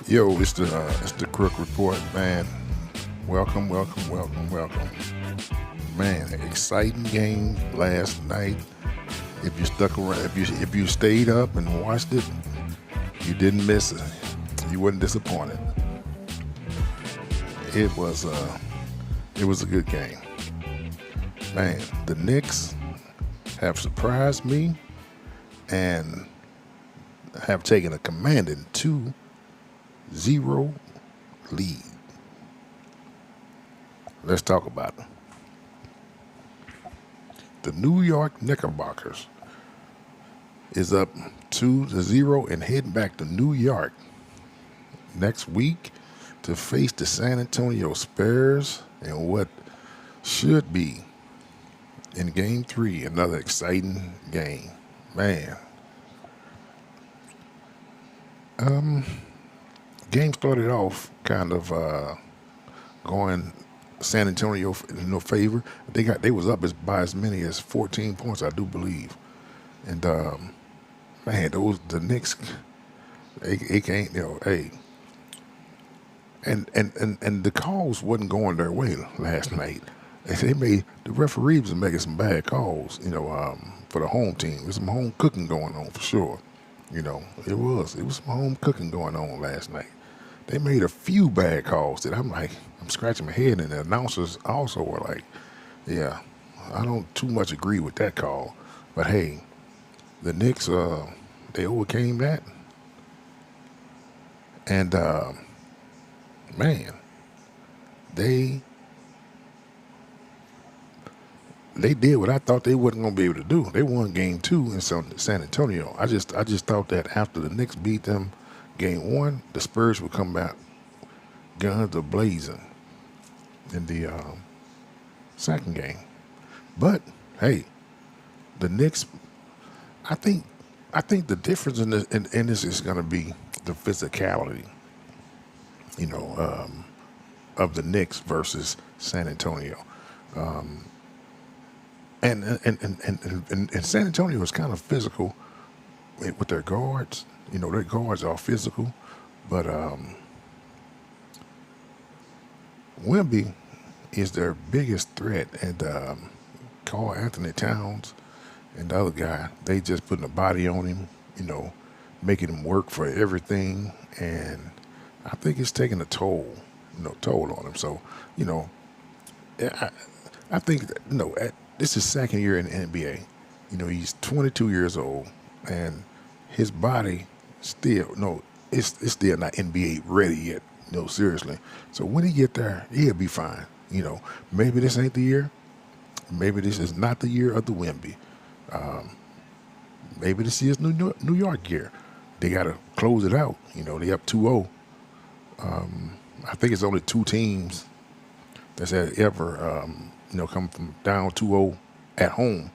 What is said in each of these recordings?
Yo, it's the Crook Report, man. Welcome, welcome, welcome, welcome, man. Exciting game last night. If you stuck around, if you stayed up and watched it, you didn't miss it. You wasn't disappointed. It was it was a good game, man. The Knicks have surprised me and have taken a commanding 2-0 lead. Let's talk about it. The New York Knickerbockers is up 2-0 and heading back to New York next week to face the San Antonio Spurs in what should be in game three, another exciting game. Man, game started off kind of going San Antonio in no favor. They was up by as many as 14 points, I do believe. And man, those the Knicks, they can't, hey, and the calls wasn't going their way last night. They made the referees was making some bad calls, for the home team. There's some home cooking going on for sure. It was some home cooking going on last night. They made a few bad calls that I'm scratching my head, and the announcers also were like, yeah, I don't too much agree with that call, but hey, the Knicks, they overcame that, and man, they they did what I thought they wasn't gonna be able to do. They won game two in San Antonio. I just thought that after the Knicks beat them game one, the Spurs would come back guns a blazing in the second game. But hey, the Knicks, I think I think the difference in this is gonna be the physicality, you know, um, of the Knicks versus San Antonio. And San Antonio is kind of physical with their guards. Their guards are physical, but Wimby is their biggest threat. And Carl Anthony Towns and the other guy, they just putting a body on him, you know, making him work for everything. And I think it's taking a toll on him. So, you know, I, I think that, this is second year in the NBA. He's 22 years old, and his body still it's still not NBA ready yet. No, seriously. So when he get there, he'll be fine. Maybe this ain't the year. Maybe this is not the year of the Wimby. Maybe this is New York year. They got to close it out. They up 2-0. I think it's only two teams that's had ever, come from down 2-0 at home.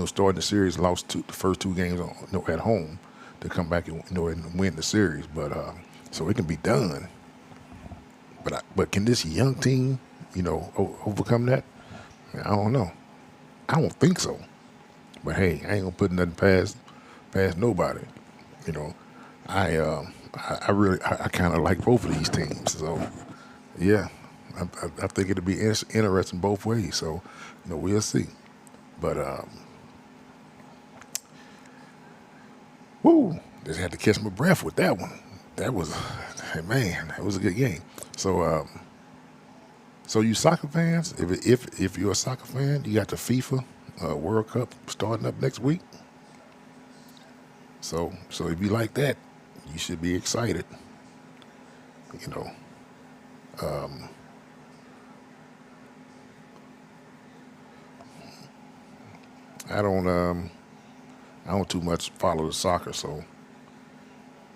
Starting the series, lost the first two games at home to come back and win the series. But so it can be done. But can this young team, overcome that? I don't know. I don't think so. But hey, I ain't gonna put nothing past nobody. You know, I really I kind of like both of these teams. So yeah, I think it'll be interesting both ways. So we'll see. But woo, just had to catch my breath with that one. That was, hey, man, that was a good game. So so you soccer fans, if you're a soccer fan, you got the FIFA World Cup starting up next week. So if you like that, you should be excited. You know, I don't I don't too much follow the soccer, so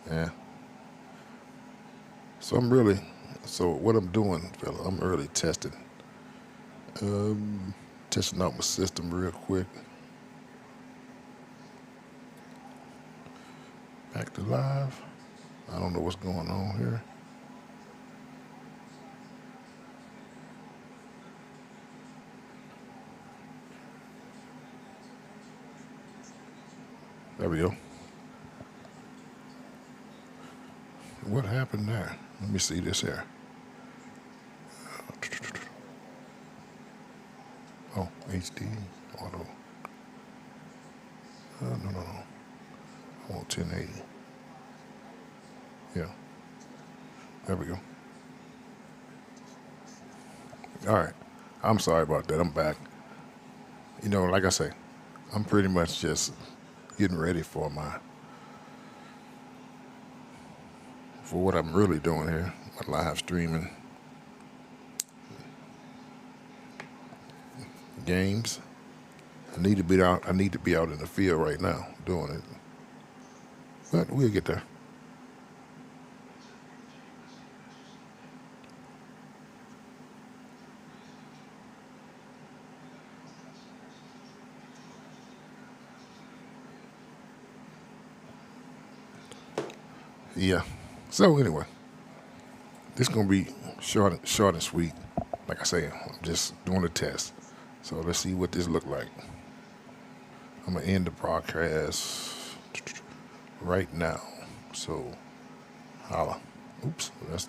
yeah. So so what I'm doing, fella, I'm early testing, um, testing out my system real quick. Back to live. I don't know what's going on here. There we go. What happened there? Let me see this here. Oh, HD auto. No. I want 1080. Yeah. There we go. All right. I'm sorry about that. I'm back. Like I say, I'm pretty much just getting ready for what I'm really doing here, my live streaming games. I need to be out. I need to be out in the field right now doing it, but we'll get there. Yeah. So anyway, this is gonna be short and sweet. Like I say, I'm just doing a test. So let's see what this look like. I'm gonna end the broadcast right now. So holla. Oops, that's